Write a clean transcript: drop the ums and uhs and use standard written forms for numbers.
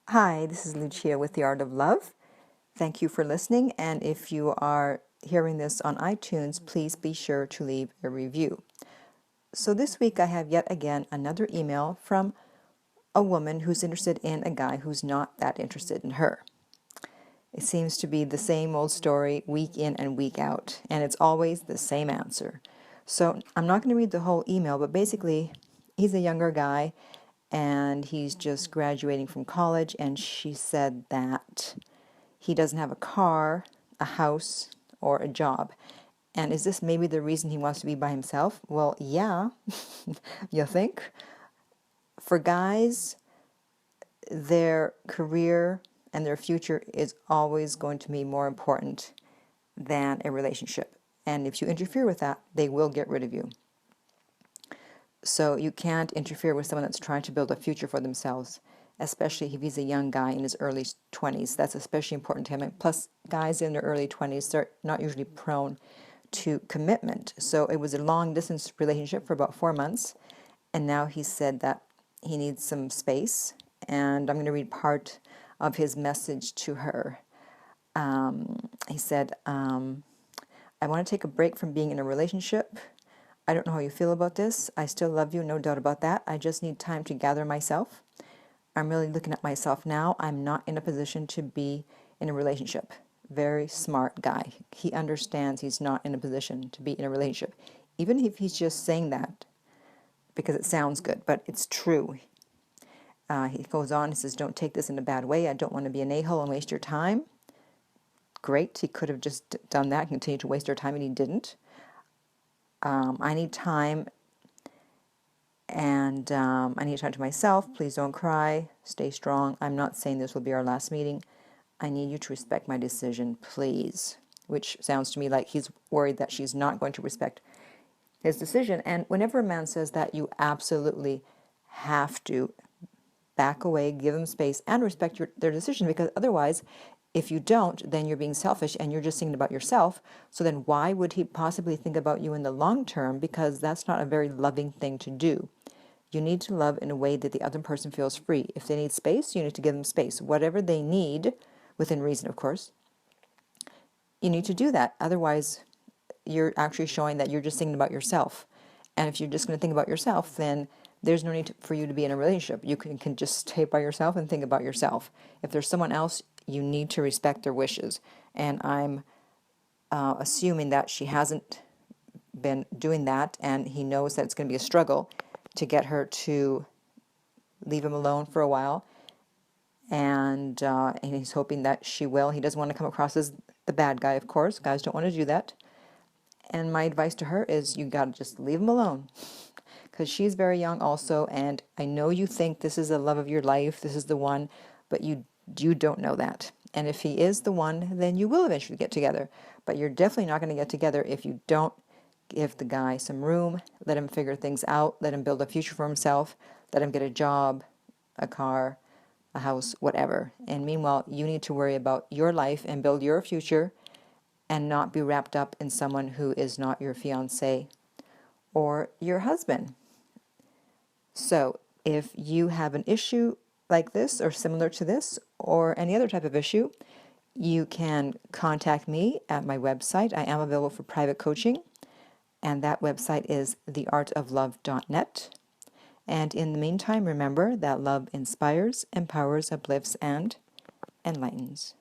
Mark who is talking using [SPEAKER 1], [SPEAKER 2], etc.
[SPEAKER 1] Hi, this is Lucia with The Art of Love. Thank you for listening, and if you are hearing this on iTunes, please be sure to leave a review. So this week I have yet again another email from a woman who's interested in a guy who's not that interested in her. It seems to be the same old story week in and week out, and it's always the same answer. So I'm not going to read the whole email, but basically he's a younger guy and he's just graduating from college, and she said that he doesn't have a car, a house, or a job. And is this maybe the reason he wants to be by himself? Well, yeah, you think? For guys, their career and their future is always going to be more important than a relationship. And if you interfere with that, they will get rid of you. So you can't interfere with someone that's trying to build a future for themselves, especially if he's a young guy in his early 20s. That's especially important to him. And plus, guys in their early 20s, they're not usually prone to commitment. So it was a long-distance relationship for about 4 months, and now he said that he needs some space. And I'm going to read part of his message to her. He said, I want to take a break from being in a relationship. I don't know how you feel about this. I still love you, no doubt about that. I just need time to gather myself. I'm really looking at myself now. I'm not in a position to be in a relationship. Very smart guy. He understands he's not in a position to be in a relationship. Even if he's just saying that because it sounds good, but it's true. He goes on, he says, don't take this in a bad way. I don't want to be an a-hole and waste your time. Great. He could have just done that and continued to waste your time, and he didn't. I need time, and I need time to myself. Please don't cry. Stay strong. I'm not saying this will be our last meeting. I need you to respect my decision, please. Which sounds to me like he's worried that she's not going to respect his decision. And whenever a man says that, you absolutely have to back away, give them space, and respect their decision, because otherwise, if you don't, then you're being selfish and you're just thinking about yourself. So then why would he possibly think about you in the long term? Because that's not a very loving thing to do. You need to love in a way that the other person feels free. If they need space, you need to give them space. Whatever they need, within reason, of course, you need to do that. Otherwise, you're actually showing that you're just thinking about yourself. And if you're just going to think about yourself, then there's no need for you to be in a relationship. You can just stay by yourself and think about yourself. If there's someone else, you need to respect their wishes. And I'm assuming that she hasn't been doing that, and he knows that it's going to be a struggle to get her to leave him alone for a while. And he's hoping that she will. He doesn't want to come across as the bad guy, of course. Guys don't want to do that. And my advice to her is you got to just leave him alone. Because she's very young also, and I know you think this is the love of your life, this is the one, but you don't know that. And if he is the one, then you will eventually get together. But you're definitely not going to get together if you don't give the guy some room, let him figure things out, let him build a future for himself, let him get a job, a car, a house, whatever. And meanwhile, you need to worry about your life and build your future and not be wrapped up in someone who is not your fiancé or your husband. So if you have an issue like this or similar to this or any other type of issue, you can contact me at my website. I am available for private coaching, and that website is theartoflove.net. And in the meantime, remember that love inspires, empowers, uplifts, and enlightens.